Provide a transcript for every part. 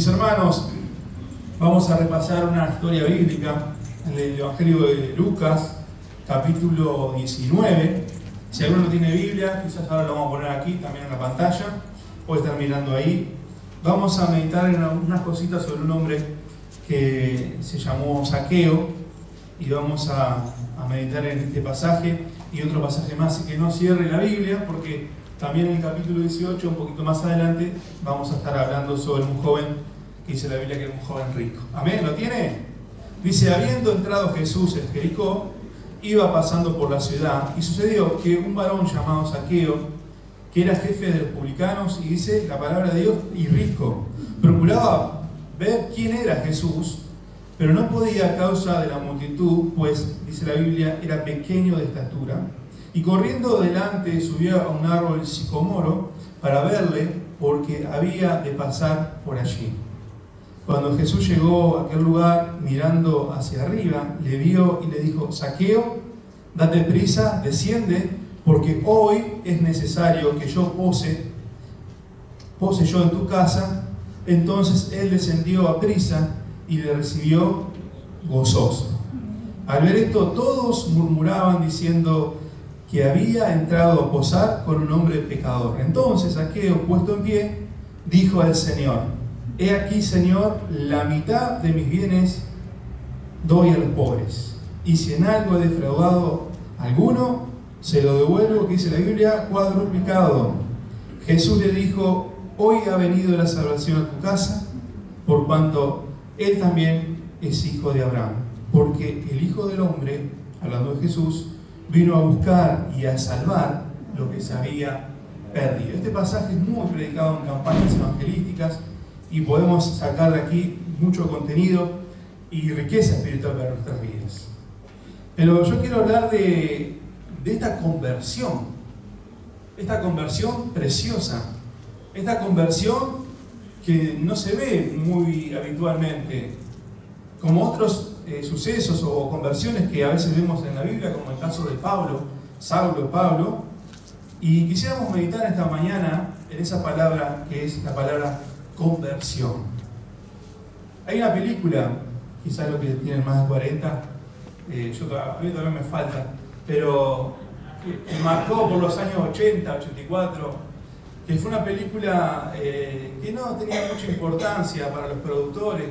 Mis hermanos, vamos a repasar una historia bíblica en el Evangelio de Lucas, capítulo 19. Si alguno no tiene Biblia, quizás ahora lo vamos a poner aquí también en la pantalla, puede estar mirando ahí. Vamos a meditar en unas cositas sobre un hombre que se llamó Zaqueo y vamos a meditar en este pasaje y otro pasaje más, así que no cierre la Biblia porque también en el capítulo 18, un poquito más adelante, vamos a estar hablando sobre un joven que dice la Biblia que era un joven rico. ¿Amén? ¿Lo tiene? Dice, habiendo entrado Jesús en Jericó, iba pasando por la ciudad y sucedió que un varón llamado Zaqueo, que era jefe de los publicanos, y dice la palabra de Dios, y rico, procuraba ver quién era Jesús, pero no podía a causa de la multitud, pues, dice la Biblia, era pequeño de estatura. Y corriendo delante subió a un árbol sicomoro para verle, porque había de pasar por allí. Cuando Jesús llegó a aquel lugar, mirando hacia arriba, le vio y le dijo, Zaqueo, date prisa, desciende, porque hoy es necesario que yo pose yo en tu casa. Entonces él descendió a prisa y le recibió gozoso. Al ver esto, todos murmuraban diciendo que había entrado a posar con un hombre pecador. Entonces Zaqueo, puesto en pie, dijo al Señor, he aquí, Señor, la mitad de mis bienes doy a los pobres, y si en algo he defraudado a alguno, se lo devuelvo, que dice la Biblia, cuadruplicado. Jesús le dijo, hoy ha venido la salvación a tu casa, por cuanto él también es hijo de Abraham, porque el Hijo del Hombre, hablando de Jesús, vino a buscar y a salvar lo que se había perdido. Este pasaje es muy predicado en campañas evangelísticas y podemos sacar de aquí mucho contenido y riqueza espiritual para nuestras vidas. Pero yo quiero hablar de esta conversión preciosa, esta conversión que no se ve muy habitualmente, como otros sucesos o conversiones que a veces vemos en la Biblia, como el caso de Pablo, y quisiéramos meditar esta mañana en esa palabra que es la palabra conversión. Hay una película, quizás los que tienen más de 40, a mí todavía me falta, pero que marcó por los años 80, 84, que fue una película que no tenía mucha importancia para los productores.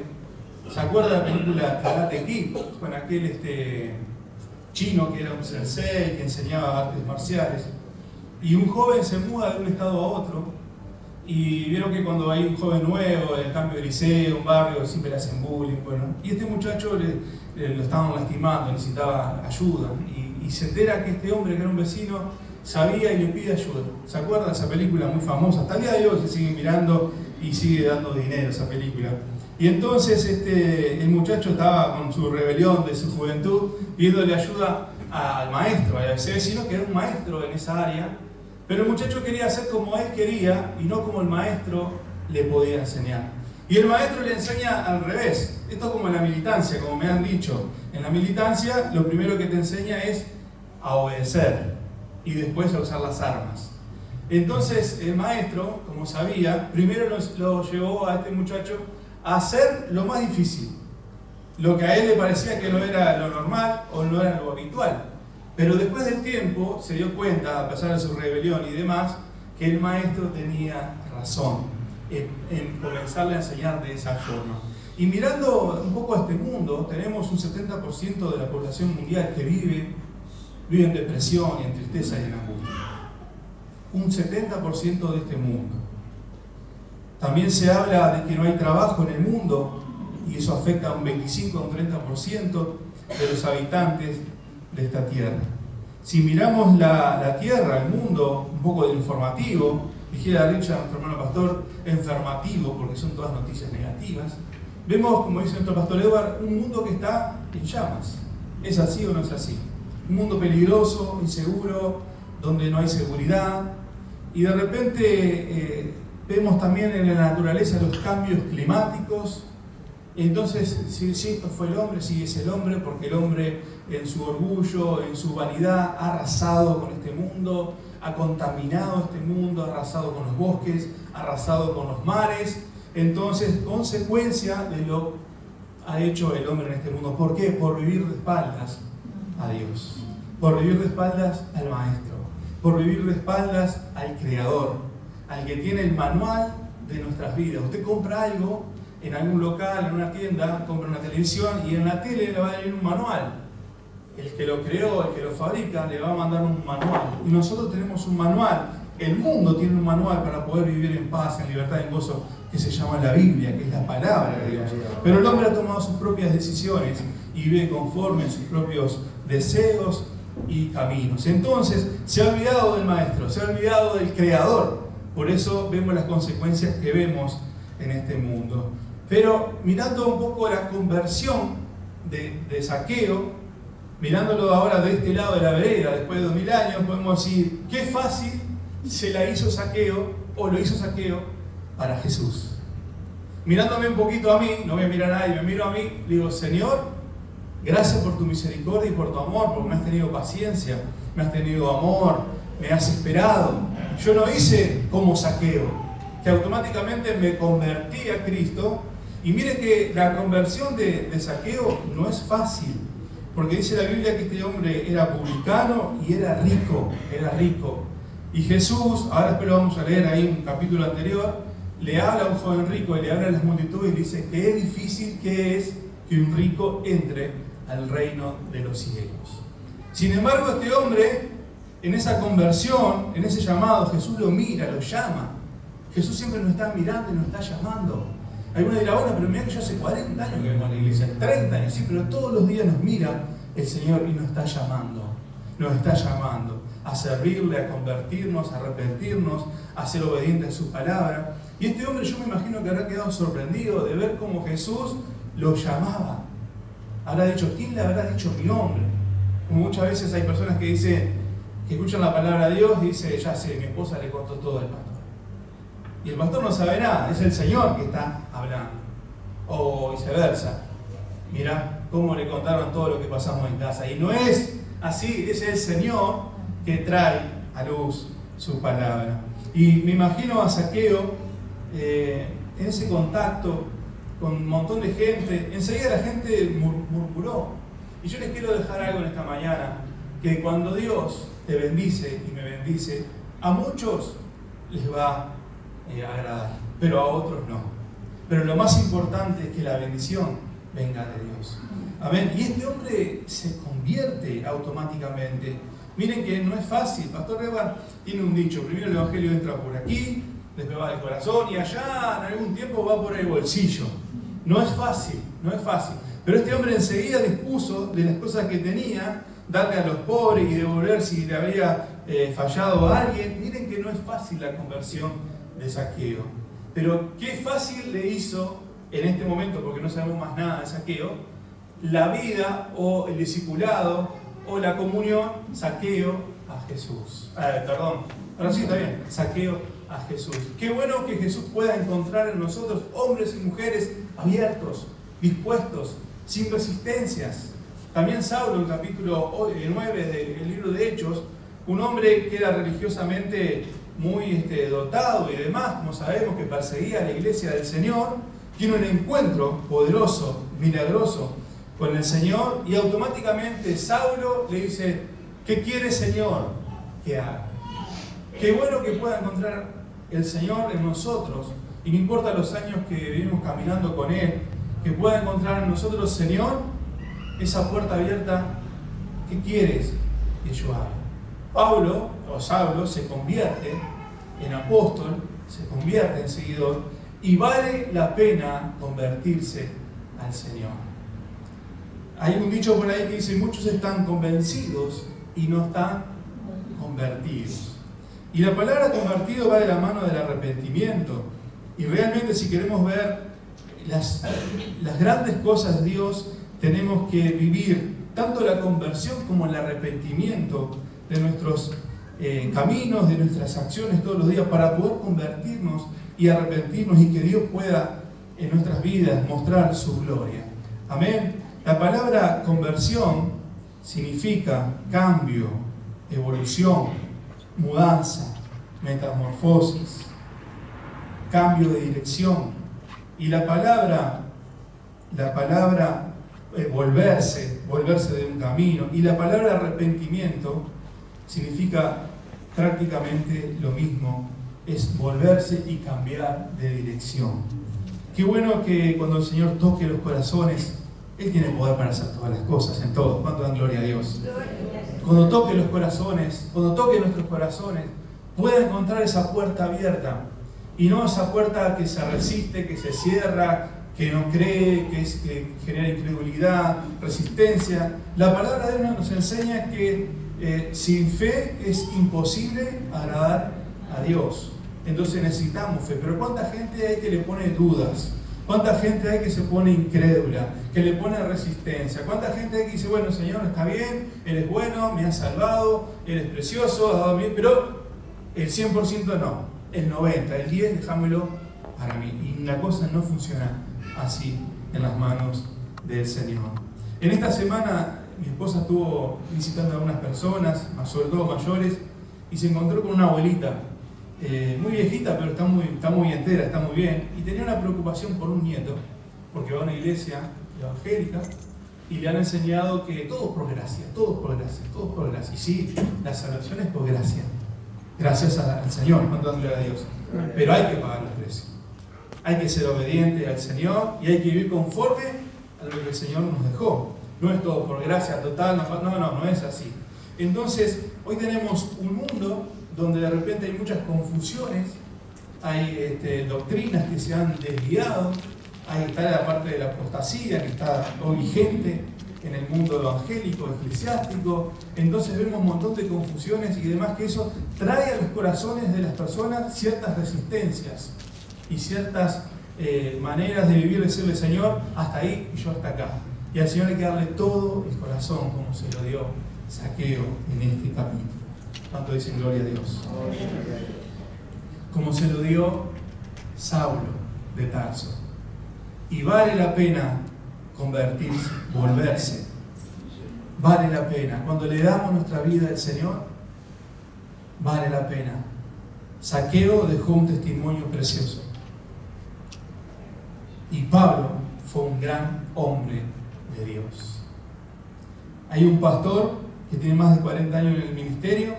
¿Se acuerda de la película Karate Kid? Con aquel chino que era un sensei, que enseñaba artes marciales. Y un joven se muda de un estado a otro. Y vieron que cuando hay un joven nuevo, el cambio de liceo, un barrio, siempre le hacen bullying. Bueno. Y este muchacho lo estaban lastimando, necesitaba ayuda. Y se entera que este hombre, que era un vecino, sabía y le pide ayuda. ¿Se acuerda de esa película muy famosa? Hasta el día de hoy se sigue mirando y sigue dando dinero esa película. Y entonces el muchacho estaba con su rebelión de su juventud, pidiéndole ayuda al maestro, a ese vecino que era un maestro en esa área, pero el muchacho quería hacer como él quería y no como el maestro le podía enseñar. Y el maestro le enseña al revés. Esto es como en la militancia, como me han dicho. En la militancia lo primero que te enseña es a obedecer y después a usar las armas. Entonces el maestro, como sabía, primero lo llevó a este muchacho a hacer lo más difícil, lo que a él le parecía que no era lo normal o no era lo habitual. Pero después del tiempo se dio cuenta, a pesar de su rebelión y demás, que el maestro tenía razón en comenzarle a enseñar de esa forma. Y mirando un poco a este mundo, tenemos un 70% de la población mundial que vive en depresión y en tristeza y en angustia. Un 70% de este mundo. También se habla de que no hay trabajo en el mundo y eso afecta a un 25 o un 30% de los habitantes de esta tierra. Si miramos la tierra, el mundo, un poco del informativo, dijera Richard, nuestro hermano pastor, enfermativo, porque son todas noticias negativas, vemos, como dice nuestro pastor Edward, un mundo que está en llamas. ¿Es así o no es así? Un mundo peligroso, inseguro, donde no hay seguridad, y de repente vemos también en la naturaleza los cambios climáticos. Entonces, si esto fue el hombre, sí es el hombre, porque el hombre en su orgullo, en su vanidad, ha arrasado con este mundo, ha contaminado este mundo, ha arrasado con los bosques, ha arrasado con los mares, entonces consecuencia de lo que ha hecho el hombre en este mundo. ¿Por qué? Por vivir de espaldas a Dios, por vivir de espaldas al Maestro, por vivir de espaldas al Creador, al que tiene el manual de nuestras vidas. Usted compra algo en algún local, en una tienda, compra una televisión y en la tele le va a venir un manual. El que lo creó, el que lo fabrica, le va a mandar un manual. Y nosotros tenemos un manual. El mundo tiene un manual para poder vivir en paz, en libertad, en gozo, que se llama la Biblia, que es la palabra de Dios. Pero el hombre ha tomado sus propias decisiones y vive conforme a sus propios deseos y caminos. Entonces, se ha olvidado del Maestro, se ha olvidado del Creador. Por eso vemos las consecuencias que vemos en este mundo. Pero mirando un poco la conversión de Zaqueo, mirándolo ahora de este lado de la vereda, después de 2000 años, podemos decir, qué fácil se la hizo Zaqueo, o lo hizo Zaqueo, para Jesús. Mirándome un poquito a mí, no voy a mirar a nadie, me miro a mí, le digo, Señor, gracias por tu misericordia y por tu amor, porque me has tenido paciencia, me has tenido amor, me has esperado. Yo no hice como Zaqueo, que automáticamente me convertí a Cristo. Y mire que la conversión de Zaqueo no es fácil, porque dice la Biblia que este hombre era publicano y era rico, era rico. Y Jesús, ahora después lo vamos a leer ahí en un capítulo anterior, le habla a un joven rico y le habla a las multitudes y dice que es difícil que es que un rico entre al reino de los cielos. Sin embargo, este hombre, en esa conversión, en ese llamado, Jesús lo mira, lo llama. Jesús siempre nos está mirando y nos está llamando. Algunos dirán, bueno, pero mira que yo hace 40 años que vengo a la iglesia, 30 años, sí, pero todos los días nos mira el Señor y nos está llamando a servirle, a convertirnos, a arrepentirnos, a ser obedientes a su palabra. Y este hombre, yo me imagino que habrá quedado sorprendido de ver cómo Jesús lo llamaba. Habrá dicho, ¿quién le habrá dicho mi nombre? Como muchas veces hay personas que dicen, que escuchan la palabra de Dios y dicen, ya sé, mi esposa le contó todo al pastor. Y el pastor no sabe nada, es el Señor que está hablando. O viceversa. Mirá cómo le contaron todo lo que pasamos en casa. Y no es así, es el Señor que trae a luz su palabra. Y me imagino a Zaqueo en ese contacto con un montón de gente. Enseguida la gente murmuró. Y yo les quiero dejar algo en esta mañana, que cuando Dios te bendice y me bendice, a muchos les va a agradar, pero a otros no. Pero lo más importante es que la bendición venga de Dios. Amén. Y este hombre se convierte automáticamente. Miren que no es fácil. Pastor Reban tiene un dicho: primero el evangelio entra por aquí, después va del corazón y allá en algún tiempo va por el bolsillo. No es fácil, no es fácil. Pero este hombre enseguida dispuso de las cosas que tenía, darle a los pobres y devolver si le había fallado a alguien. Miren que no es fácil la conversión de Zaqueo. Pero qué fácil le hizo en este momento, porque no sabemos más nada de Zaqueo, la vida o el discipulado o la comunión, Zaqueo a Jesús. Ahora sí está bien, Zaqueo a Jesús. Qué bueno que Jesús pueda encontrar en nosotros hombres y mujeres abiertos, dispuestos, sin resistencias. También Saulo, en el capítulo 9 del libro de Hechos, un hombre que era religiosamente muy dotado y demás, como sabemos, que perseguía a la iglesia del Señor, tiene un encuentro poderoso, milagroso con el Señor, y automáticamente Saulo le dice: ¿qué quiere, Señor, que haga? Qué bueno que pueda encontrar el Señor en nosotros, y no importa los años que vivimos caminando con Él, que pueda encontrar en nosotros, Señor, esa puerta abierta. ¿Qué quieres que yo haga? Saulo se convierte en apóstol, se convierte en seguidor, y vale la pena convertirse al Señor. Hay un dicho por ahí que dice: muchos están convencidos y no están convertidos. Y la palabra convertido va de la mano del arrepentimiento. Y realmente, si queremos ver las grandes cosas de Dios, tenemos que vivir tanto la conversión como el arrepentimiento de nuestros caminos, de nuestras acciones todos los días, para poder convertirnos y arrepentirnos, y que Dios pueda en nuestras vidas mostrar su gloria. Amén. La palabra conversión significa cambio, evolución, mudanza, metamorfosis, cambio de dirección, Y la palabra volverse de un camino, y la palabra arrepentimiento significa prácticamente lo mismo, es volverse y cambiar de dirección. Qué bueno que cuando el Señor toque los corazones, Él tiene poder para hacer todas las cosas, en todo. ¿Cuánto dan gloria a Dios? Cuando toque los corazones, cuando toque nuestros corazones, pueda encontrar esa puerta abierta, y no esa puerta que se resiste, que se cierra, que no cree, que genera incredulidad, resistencia. La palabra de Dios nos enseña que sin fe es imposible agradar a Dios. Entonces necesitamos fe. Pero ¿cuánta gente hay que le pone dudas? ¿Cuánta gente hay que se pone incrédula? Que le pone resistencia. ¿Cuánta gente hay que dice, bueno, Señor, está bien, Él es bueno, me ha salvado, Él es precioso, ha dado bien, pero el 100% no, el 90%, el 10% déjamelo para mí. Y la cosa no funciona así en las manos del Señor. En esta semana mi esposa estuvo visitando a algunas personas, sobre todo mayores, y se encontró con una abuelita, muy viejita, pero está muy entera, está muy bien, y tenía una preocupación por un nieto, porque va a una iglesia evangélica y le han enseñado que todo es por gracia, todo es por gracia, todo es por gracia. Y sí, la salvación es por gracia, gracias al Señor, cuando dan gloria a Dios. Pero hay que pagar los precios. Hay que ser obediente al Señor y hay que vivir conforme a lo que el Señor nos dejó. No es todo por gracia total, no es así. Entonces, hoy tenemos un mundo donde de repente hay muchas confusiones, hay doctrinas que se han desviado, ahí está la parte de la apostasía que está hoy vigente en el mundo evangélico, eclesiástico. Entonces vemos un montón de confusiones y demás, que eso trae a los corazones de las personas ciertas resistencias y ciertas maneras de vivir, decirle, Señor, hasta ahí y yo hasta acá. Y al Señor hay que darle todo el corazón, como se lo dio Zaqueo en este capítulo. ¿Cuánto dicen gloria a Dios? Como se lo dio Saulo de Tarso. Y vale la pena convertirse, volverse. Vale la pena. Cuando le damos nuestra vida al Señor, vale la pena. Zaqueo dejó un testimonio precioso. Y Pablo fue un gran hombre de Dios. Hay un pastor que tiene más de 40 años en el ministerio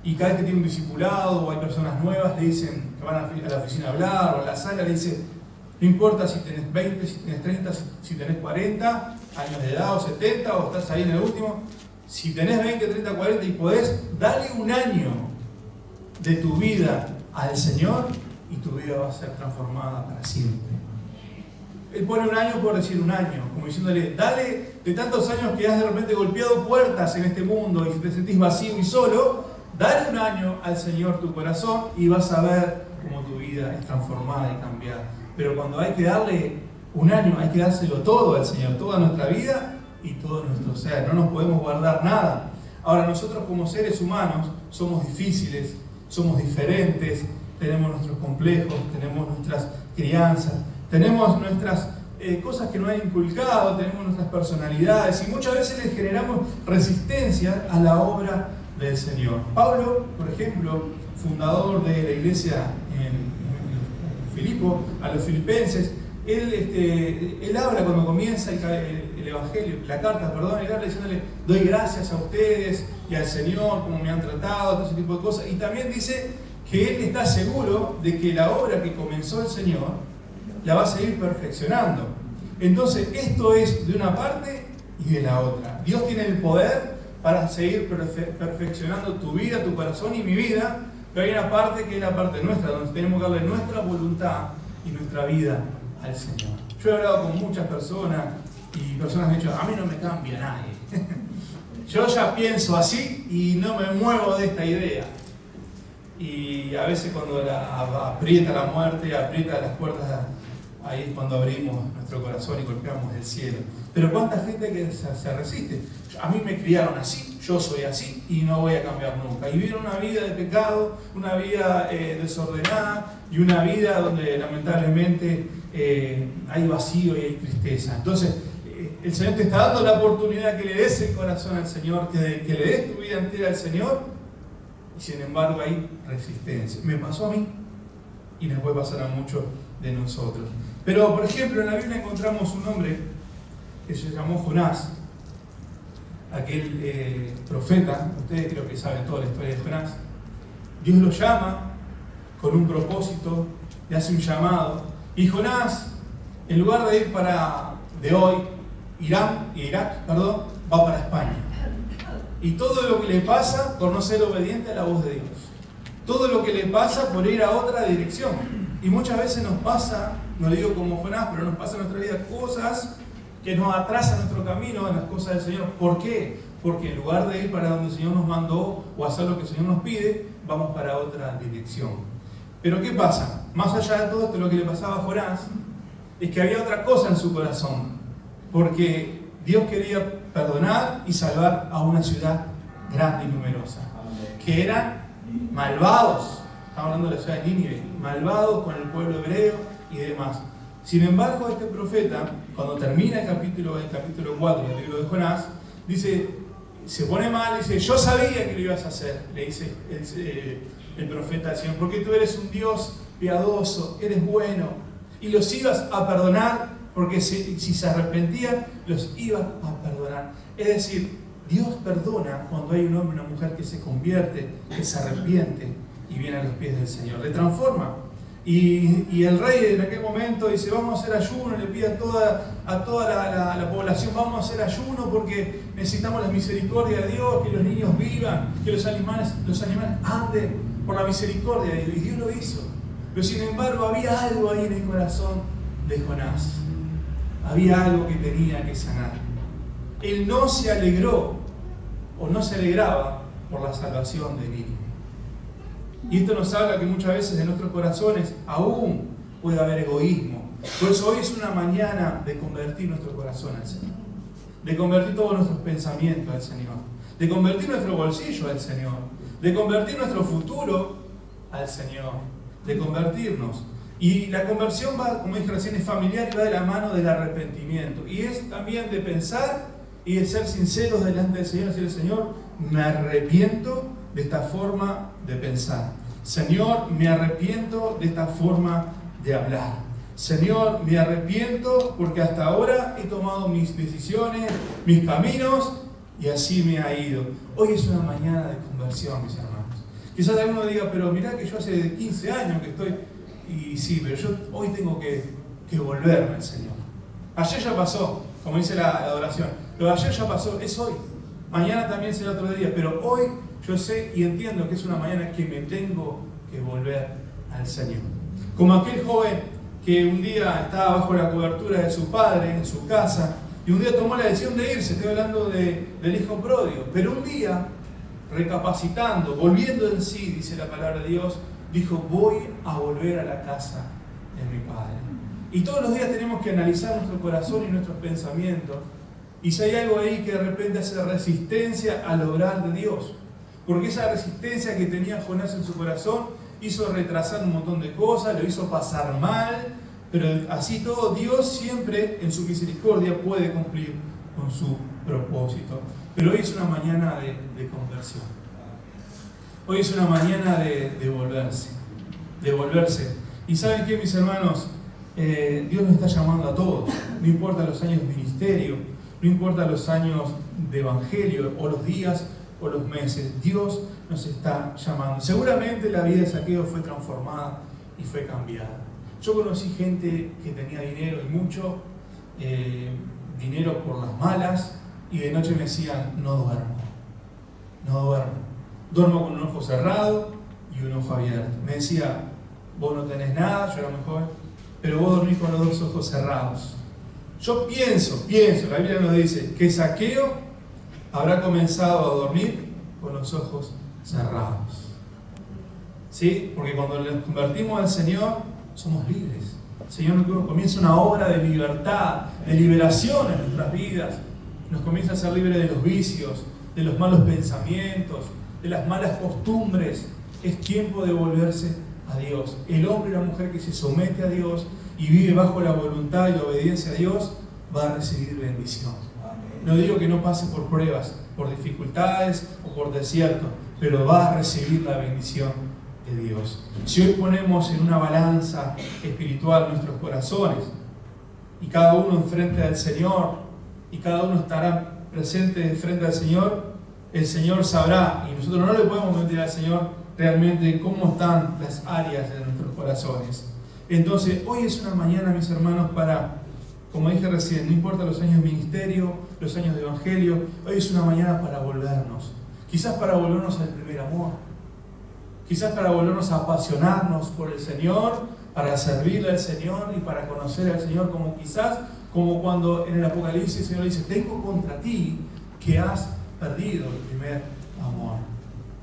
y cada vez que tiene un discipulado o hay personas nuevas, le dicen que van a la oficina a hablar o a la sala, le dicen, no importa si tenés 20, si tenés 30, si tenés 40 años de edad o 70 o estás ahí en el último, si tenés 20, 30, 40 y podés, dale un año de tu vida al Señor y tu vida va a ser transformada para siempre. Él pone un año por decir un año, como diciéndole, dale de tantos años que has de repente golpeado puertas en este mundo y te sentís vacío y solo, dale un año al Señor tu corazón y vas a ver cómo tu vida es transformada y cambiada. Pero cuando hay que darle un año, hay que dárselo todo al Señor, toda nuestra vida y todo nuestro ser. No nos podemos guardar nada. Ahora, nosotros como seres humanos somos difíciles, somos diferentes, tenemos nuestros complejos, tenemos nuestras crianzas, tenemos nuestras cosas que nos han inculcado, tenemos nuestras personalidades y muchas veces les generamos resistencia a la obra del Señor. Pablo, por ejemplo, fundador de la iglesia en Filipo, a los filipenses, él habla cuando comienza el evangelio, la carta, él habla diciéndole, doy gracias a ustedes y al Señor, como me han tratado, todo ese tipo de cosas. Y también dice que él está seguro de que la obra que comenzó el Señor la va a seguir perfeccionando. Entonces, esto es de una parte y de la otra. Dios tiene el poder para seguir perfeccionando tu vida, tu corazón y mi vida, pero hay una parte que es la parte nuestra, donde tenemos que darle nuestra voluntad y nuestra vida al Señor. Yo he hablado con muchas personas y personas me han dicho, a mí no me cambia nadie. Yo ya pienso así y no me muevo de esta idea. Y a veces cuando aprieta la muerte, aprieta las puertas, ahí es cuando abrimos nuestro corazón y golpeamos el cielo. Pero cuánta gente que se resiste. A mí me criaron así, yo soy así y no voy a cambiar nunca. Y vivieron una vida de pecado, una vida desordenada y una vida donde lamentablemente hay vacío y hay tristeza. Entonces, el Señor te está dando la oportunidad que le des el corazón al Señor, que le des tu vida entera al Señor, y sin embargo hay resistencia. Me pasó a mí. y nos puede pasar a muchos de nosotros. Pero, por ejemplo, en la Biblia encontramos un hombre que se llamó Jonás, aquel profeta. Ustedes creo que saben toda la historia de Jonás. Dios lo llama con un propósito, le hace un llamado, y Jonás, en lugar de ir de hoy, Irak, va para España. Y todo lo que le pasa por no ser obediente a la voz de Dios. Todo lo que le pasa por ir a otra dirección. Y muchas veces nos pasa, no digo como Jonás, pero nos pasa en nuestra vida cosas que nos atrasan nuestro camino en las cosas del Señor. ¿Por qué? Porque en lugar de ir para donde el Señor nos mandó o hacer lo que el Señor nos pide, vamos para otra dirección. Pero ¿qué pasa? Más allá de todo esto, lo que le pasaba a Jonás es que había otra cosa en su corazón. Porque Dios quería perdonar y salvar a una ciudad grande y numerosa. Que eran malvados. Estamos hablando de la ciudad de Nínive. Malvados con el pueblo hebreo y demás. Sin embargo, este profeta, cuando termina el capítulo 4 del libro de Jonás, dice, se pone mal, dice, yo sabía que lo ibas a hacer, le dice el profeta al Señor, porque tú eres un Dios piadoso, eres bueno, y los ibas a perdonar, porque si se arrepentían, los ibas a perdonar. Es decir, Dios perdona cuando hay un hombre o una mujer que se convierte, que se arrepiente y viene a los pies del Señor, le transforma. Y el rey en aquel momento dice, vamos a hacer ayuno, le pide a toda la población, vamos a hacer ayuno porque necesitamos la misericordia de Dios, que los niños vivan, que los animales anden por la misericordia de Dios. Y Dios lo hizo. Pero sin embargo había algo ahí en el corazón de Jonás. Había algo que tenía que sanar. Él no se alegró o no se alegraba por la salvación de Nínive. Y esto nos habla que muchas veces en nuestros corazones aún puede haber egoísmo. Por eso hoy es una mañana de convertir nuestro corazón al Señor. De convertir todos nuestros pensamientos al Señor. De convertir nuestro bolsillo al Señor. De convertir nuestro futuro al Señor. De convertirnos. Y la conversión va, como dije recién, es familiar y va de la mano del arrepentimiento. Y es también de pensar y de ser sinceros delante del Señor. Decirle, Señor, me arrepiento de esta forma de pensar. Señor, me arrepiento de esta forma de hablar. Señor, me arrepiento porque hasta ahora he tomado mis decisiones, mis caminos y así me ha ido. Hoy es una mañana de conversión, mis hermanos. Quizás alguno diga, pero mirá que yo hace 15 años que estoy... Y sí, pero yo hoy tengo que volverme al Señor. Ayer ya pasó, como dice la adoración. Lo de ayer ya pasó, es hoy. Mañana también será otro día, pero hoy yo sé y entiendo que es una mañana que me tengo que volver al Señor. Como aquel joven que un día estaba bajo la cobertura de su padre en su casa y un día tomó la decisión de irse. Estoy hablando del hijo pródigo. Pero un día, recapacitando, volviendo en sí, dice la palabra de Dios, dijo, voy a volver a la casa de mi padre. Y todos los días tenemos que analizar nuestro corazón y nuestros pensamientos. Y si hay algo ahí que de repente hace resistencia al obrar de Dios. Porque esa resistencia que tenía Jonás en su corazón hizo retrasar un montón de cosas, lo hizo pasar mal, pero así todo Dios siempre en su misericordia puede cumplir con su propósito. Pero hoy es una mañana de conversión. Hoy es una mañana de volverse. Y ¿saben qué, mis hermanos? Dios nos está llamando a todos. No importa los años de ministerio, no importa los años de evangelio, o los días, o los meses. Dios nos está llamando. Seguramente la vida de Zaqueo fue transformada y fue cambiada. Yo conocí gente que tenía dinero y mucho, dinero por las malas, y de noche me decían, no duermo. Duermo con un ojo cerrado y un ojo abierto. Me decía, vos no tenés nada, yo era mejor, pero vos dormís con los dos ojos cerrados. Yo pienso, la Biblia nos dice que Zaqueo habrá comenzado a dormir con los ojos cerrados. ¿Sí? Porque cuando nos convertimos al Señor, somos libres. El Señor comienza una obra de libertad, de liberación en nuestras vidas. Nos comienza a hacer libres de los vicios, de los malos pensamientos, de las malas costumbres. Es tiempo de volverse a Dios. El hombre y la mujer que se somete a Dios y vive bajo la voluntad y la obediencia a Dios va a recibir bendición. No digo que no pase por pruebas, por dificultades o por desierto, pero va a recibir la bendición de Dios. Si hoy ponemos en una balanza espiritual nuestros corazones y cada uno enfrente del Señor y cada uno estará presente frente al Señor, el Señor sabrá, y nosotros no le podemos mentir al Señor realmente cómo están las áreas de nuestros corazones. Entonces, hoy es una mañana, mis hermanos, para, como dije recién, no importa los años de ministerio, los años de evangelio, hoy es una mañana para volvernos. Quizás para volvernos al primer amor. Quizás para volvernos a apasionarnos por el Señor, para servirle al Señor y para conocer al Señor, como cuando en el Apocalipsis el Señor dice: tengo contra ti que has perdido el primer amor.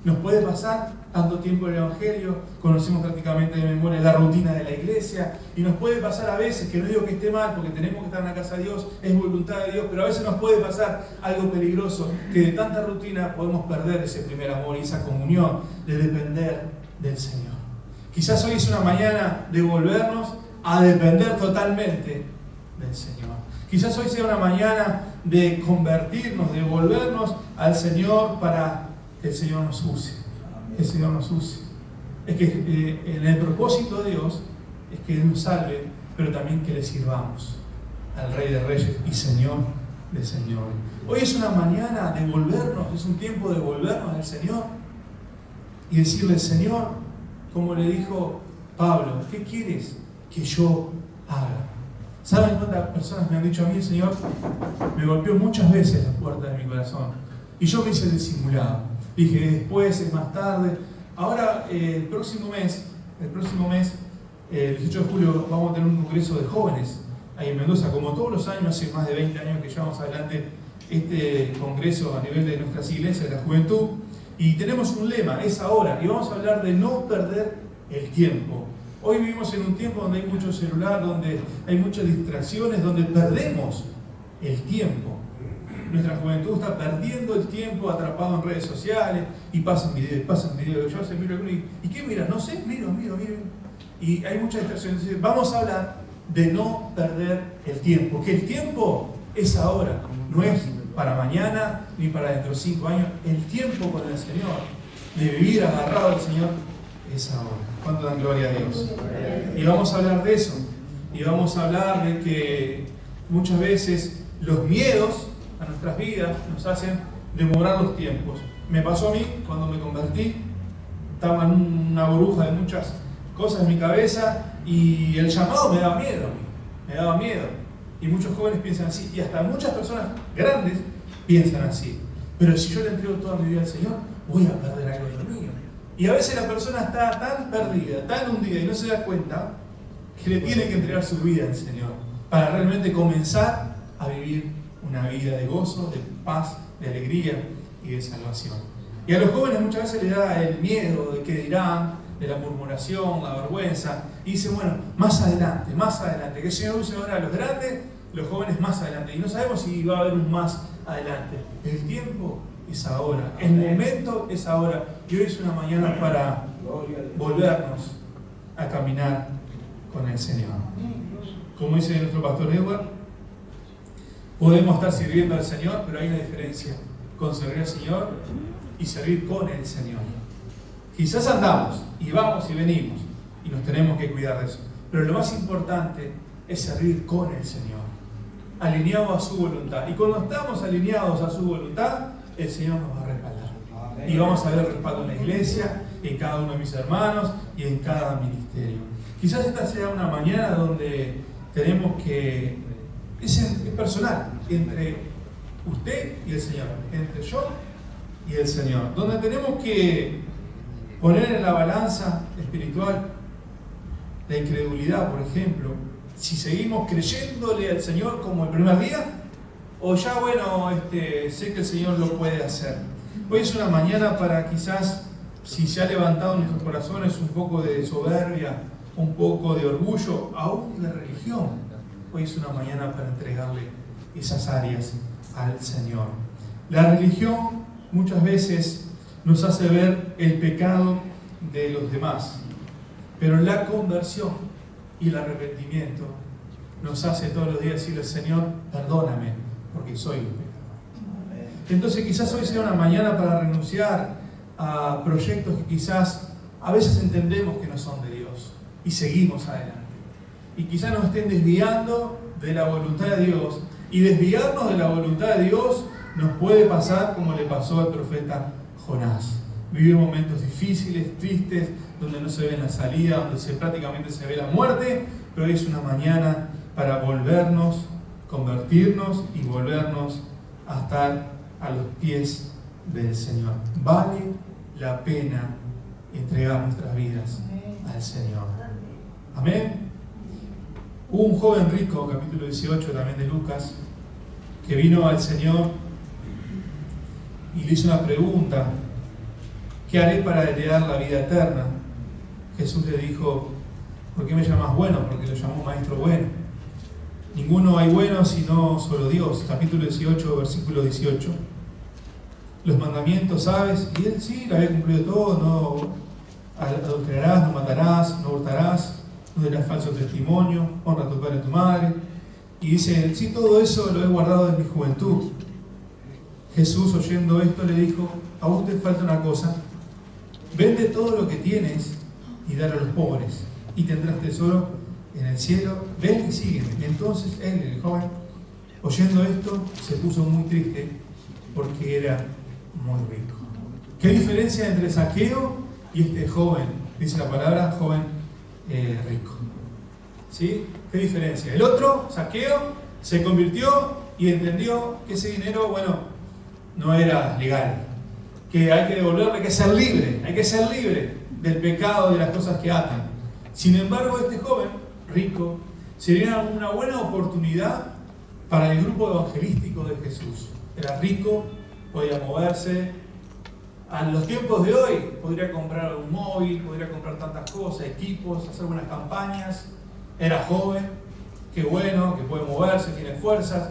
Nos puede pasar tanto tiempo en el Evangelio, conocemos prácticamente de memoria la rutina de la iglesia, y nos puede pasar a veces, que no digo que esté mal, porque tenemos que estar en la casa de Dios, es voluntad de Dios, pero a veces nos puede pasar algo peligroso, que de tanta rutina podemos perder ese primer amor y esa comunión de depender del Señor. Quizás hoy es una mañana de volvernos a depender totalmente del Señor. Quizás hoy sea una mañana de convertirnos, de volvernos al Señor para que el Señor nos use. El Señor nos use. Es que en el propósito de Dios es que Él nos salve, pero también que le sirvamos al Rey de Reyes y Señor de Señores. Hoy es una mañana de volvernos, es un tiempo de volvernos al Señor y decirle: Señor, como le dijo Pablo, ¿qué quieres que yo haga? ¿Saben cuántas personas me han dicho a mí? El Señor me golpeó muchas veces las puertas de mi corazón y yo me hice el disimulado. Dije: después, es más tarde. Ahora, el próximo mes, el 18 de julio, vamos a tener un congreso de jóvenes ahí en Mendoza. Como todos los años, hace más de 20 años que llevamos adelante este congreso a nivel de nuestras iglesias, de la juventud. Y tenemos un lema: es ahora. Y vamos a hablar de no perder el tiempo. Hoy vivimos en un tiempo donde hay mucho celular, donde hay muchas distracciones, donde perdemos el tiempo. Nuestra juventud está perdiendo el tiempo atrapado en redes sociales y pasan videos. Yo a veces miro y ¿qué miras? No sé, miro. Y hay mucha distracción. Entonces, vamos a hablar de no perder el tiempo. Que el tiempo es ahora, no es para mañana ni para dentro de 5 años. El tiempo con el Señor, de vivir agarrado al Señor, es ahora. ¿Cuánto dan gloria a Dios? Y vamos a hablar de eso. Y vamos a hablar de que muchas veces los miedos a nuestras vidas nos hacen demorar los tiempos. Me pasó a mí cuando me convertí, estaba en una burbuja de muchas cosas en mi cabeza y el llamado me daba miedo. Y muchos jóvenes piensan así, y hasta muchas personas grandes piensan así. Pero si yo le entrego toda mi vida al Señor, voy a perder algo de lo mío. Y a veces la persona está tan perdida, tan hundida y no se da cuenta que le tiene que entregar su vida al Señor para realmente comenzar a vivir una vida de gozo, de paz, de alegría y de salvación. Y a los jóvenes muchas veces les da el miedo de qué dirán, de la murmuración, la vergüenza, y dicen: bueno, más adelante, que el Señor use ahora a los grandes, los jóvenes más adelante. Y no sabemos si va a haber un más adelante. El tiempo es ahora, el momento es ahora, y hoy es una mañana para volvernos a caminar con el Señor. Como dice nuestro pastor Edward, podemos estar sirviendo al Señor, pero hay una diferencia con servir al Señor y servir con el Señor. Quizás andamos y vamos y venimos y nos tenemos que cuidar de eso, pero lo más importante es servir con el Señor, alineado a su voluntad. Y cuando estamos alineados a su voluntad, el Señor nos va a respaldar. Amén. Y vamos a ver respaldo en la iglesia, en cada uno de mis hermanos y en cada ministerio. Quizás esta sea una mañana donde tenemos que... Es personal, entre usted y el Señor, entre yo y el Señor, donde tenemos que poner en la balanza espiritual la incredulidad, por ejemplo, si seguimos creyéndole al Señor como el primer día, o ya sé que el Señor lo puede hacer. Hoy es una mañana para quizás, si se ha levantado en nuestros corazones un poco de soberbia, un poco de orgullo, aún de religión, hoy es una mañana para entregarle esas áreas al Señor. La religión muchas veces nos hace ver el pecado de los demás, pero la conversión y el arrepentimiento nos hace todos los días decirle: Señor, perdóname, porque soy un pecador. Entonces quizás hoy sea una mañana para renunciar a proyectos que quizás a veces entendemos que no son de Dios y seguimos adelante. Y quizás nos estén desviando de la voluntad de Dios. Y desviarnos de la voluntad de Dios nos puede pasar como le pasó al profeta Jonás. Vivir momentos difíciles, tristes, donde no se ve la salida, donde prácticamente se ve la muerte, pero hoy es una mañana para volvernos, convertirnos y volvernos a estar a los pies del Señor. Vale la pena entregar nuestras vidas al Señor. Amén. Hubo un joven rico, capítulo 18 también de Lucas, que vino al Señor y le hizo una pregunta: ¿qué haré para heredar la vida eterna? Jesús le dijo: ¿por qué me llamas bueno? Porque lo llamó maestro bueno. Ninguno hay bueno sino solo Dios. Capítulo 18, versículo 18. Los mandamientos, ¿sabes? Y él sí, lo había cumplido todo. No adulterarás, no matarás, no hurtarás, no dirás falso testimonio, honra a tu padre y a tu madre. Y dice: sí, todo eso lo he guardado de mi juventud. Jesús, oyendo esto, le dijo: a vos te falta una cosa. Vende todo lo que tienes y dale a los pobres, y tendrás tesoro en el cielo. Ven y sígueme. Entonces él, el joven, oyendo esto, se puso muy triste porque era muy rico. ¿Qué diferencia entre Zaqueo y este joven? Dice la palabra joven rico. ¿Sí? ¿Qué diferencia? El otro, Zaqueo, se convirtió y entendió que ese dinero, bueno, no era legal, que hay que devolverlo, hay que ser libre del pecado y de las cosas que atan. Sin embargo, este joven rico sería una buena oportunidad para el grupo evangelístico de Jesús. Era rico, podía moverse. A los tiempos de hoy podría comprar un móvil, podría comprar tantas cosas, equipos, hacer buenas campañas. Era joven, qué bueno, que puede moverse, tiene fuerzas.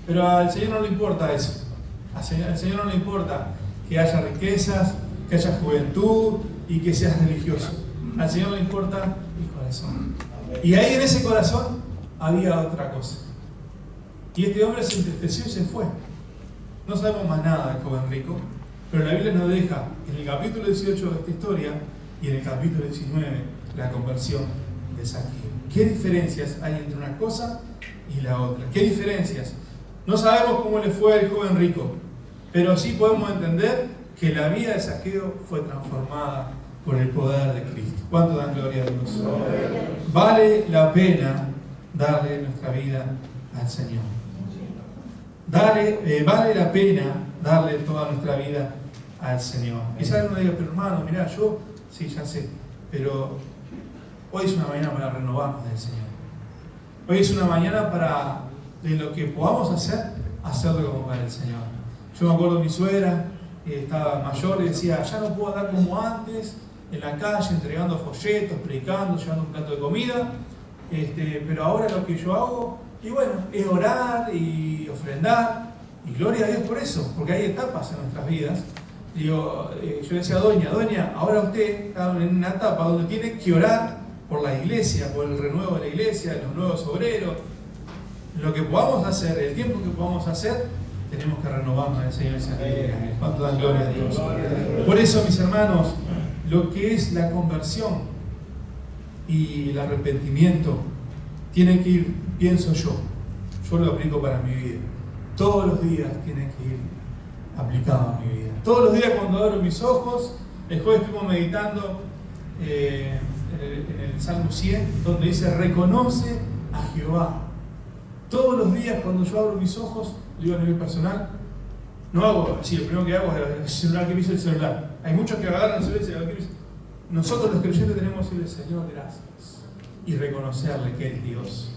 Pero al Señor no le importa eso. Al Señor no le importa que haya riquezas, que haya juventud y que seas religioso. Al Señor le importa el corazón. Y ahí en ese corazón había otra cosa. Y este hombre se entristeció y se fue. No sabemos más nada del joven rico, pero la Biblia nos deja en el capítulo 18 de esta historia y en el capítulo 19 la conversión de Zaqueo. ¿Qué diferencias hay entre una cosa y la otra? ¿Qué diferencias? No sabemos cómo le fue al joven rico, pero sí podemos entender que la vida de Zaqueo fue transformada por el poder de Cristo. ¿Cuánto dan gloria a Dios? Vale la pena darle nuestra vida al Señor. Vale la pena darle toda nuestra vida al Señor. Quizás uno diga: pero hermano, mirá, yo, sí, ya sé, pero hoy es una mañana para renovarnos del Señor. Hoy es una mañana para, de lo que podamos hacer, hacerlo como para el Señor. Yo me acuerdo de mi suegra, estaba mayor y decía: ya no puedo andar como antes, en la calle, entregando folletos, predicando, llevando un plato de comida, pero ahora lo que yo hago, y bueno, es orar y ofrendar, y gloria a Dios por eso, porque hay etapas en nuestras vidas. Digo, yo le decía a Doña, ahora usted está en una etapa donde tiene que orar por la iglesia, por el renuevo de la iglesia, los nuevos obreros. Lo que podamos hacer, el tiempo que podamos hacer, tenemos que renovarnos en el Señor y servir. ¿Cuánto dan gloria a Dios? Por eso, mis hermanos, lo que es la conversión y el arrepentimiento tiene que ir, pienso yo lo aplico para mi vida. Todos los días tiene que ir aplicado a mi vida. Todos los días cuando abro mis ojos, el jueves estuvimos meditando en el Salmo 100, donde dice: reconoce a Jehová. Todos los días cuando yo abro mis ojos, digo a nivel personal, no hago así, lo primero que hago es el celular, que me dice el celular. Hay muchos que agarran el celular y dicen: nosotros los creyentes tenemos que decirle: Señor, gracias. Y reconocerle que es Dios,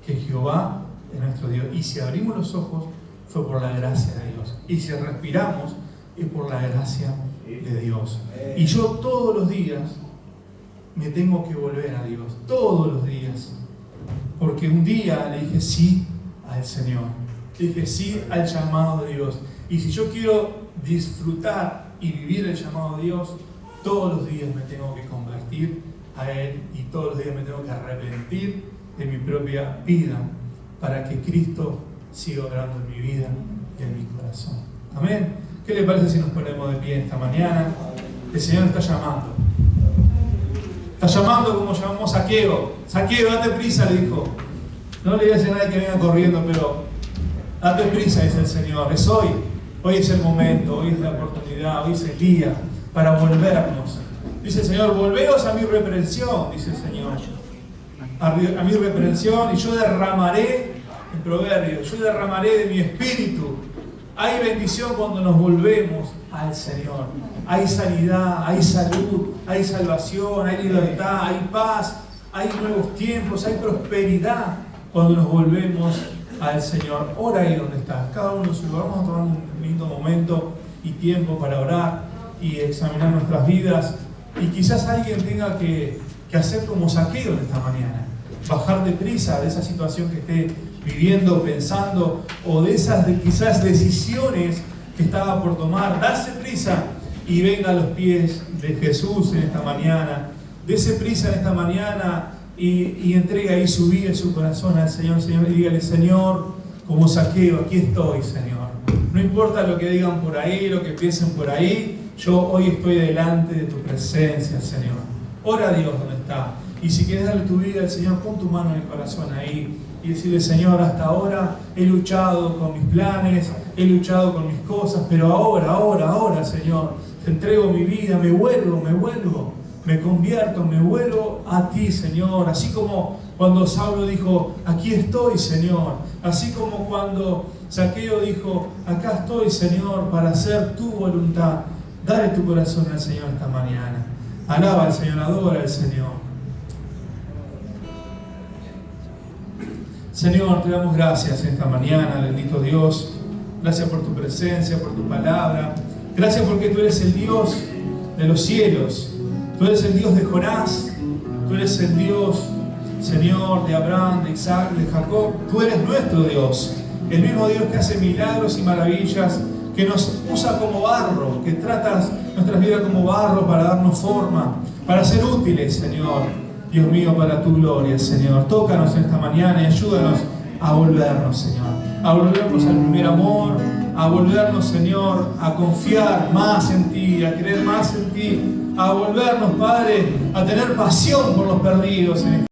que Jehová es nuestro Dios. Y si abrimos los ojos, fue por la gracia de Dios. Y si respiramos, es por la gracia de Dios. Y yo todos los días me tengo que volver a Dios. Todos los días. Porque un día le dije sí al Señor. Le dije sí al llamado de Dios. Y si yo quiero disfrutar y vivir el llamado de Dios, todos los días me tengo que convertir a Él. Y todos los días me tengo que arrepentir de mi propia vida, para que Cristo siga obrando en mi vida y en mi corazón. Amén. ¿Qué le parece si nos ponemos de pie esta mañana? El Señor está llamando. Está llamando como llamó Zaqueo. Zaqueo, date prisa, le dijo. No le digas a nadie que venga corriendo, pero date prisa, dice el Señor. Es hoy. Hoy es el momento, hoy es la oportunidad, hoy es el día para volvernos. Dice el Señor, volveos a mi reprensión, dice el Señor. A mi reprensión, y yo derramaré, en Proverbios, yo derramaré de mi espíritu. Hay bendición cuando nos volvemos al Señor. Hay sanidad, hay salud, hay salvación, hay libertad, hay paz, hay nuevos tiempos, hay prosperidad cuando nos volvemos al Señor. Ora ahí donde estás, cada uno en su lugar. Vamos a tomar un lindo momento y tiempo para orar y examinar nuestras vidas. Y quizás alguien tenga que hacer como Zaqueo en esta mañana. Bajar deprisa de esa situación que esté viviendo, pensando, o de esas quizás decisiones que estaba por tomar. Darse prisa y venga a los pies de Jesús en esta mañana. Dese prisa en esta mañana y entrega ahí su vida y su corazón al Señor. Señor, y dígale, Señor, como Zaqueo, aquí estoy, Señor. No importa lo que digan por ahí, lo que piensen por ahí, yo hoy estoy delante de tu presencia, Señor. Ora a Dios donde está. Y si quieres darle tu vida al Señor, pon tu mano en el corazón ahí y decirle, Señor, hasta ahora he luchado con mis planes, he luchado con mis cosas, pero ahora, Señor, te entrego mi vida, me vuelvo, me convierto, me vuelvo a ti, Señor. Así como cuando Saulo dijo, aquí estoy, Señor. Así como cuando Zaqueo dijo, acá estoy, Señor, para hacer tu voluntad. Dale tu corazón al Señor esta mañana. Alaba al Señor, adora al Señor. Señor, te damos gracias esta mañana, bendito Dios. Gracias por tu presencia, por tu palabra. Gracias porque tú eres el Dios de los cielos. Tú eres el Dios de Jonás. Tú eres el Dios, Señor, de Abraham, de Isaac, de Jacob. Tú eres nuestro Dios. El mismo Dios que hace milagros y maravillas, que nos usa como barro, que tratas nuestras vidas como barro para darnos forma, para ser útiles, Señor. Dios mío, para tu gloria, Señor. Tócanos esta mañana y ayúdanos a volvernos, Señor. A volvernos al primer amor, a volvernos, Señor, a confiar más en ti, a creer más en ti, a volvernos, Padre, a tener pasión por los perdidos en esta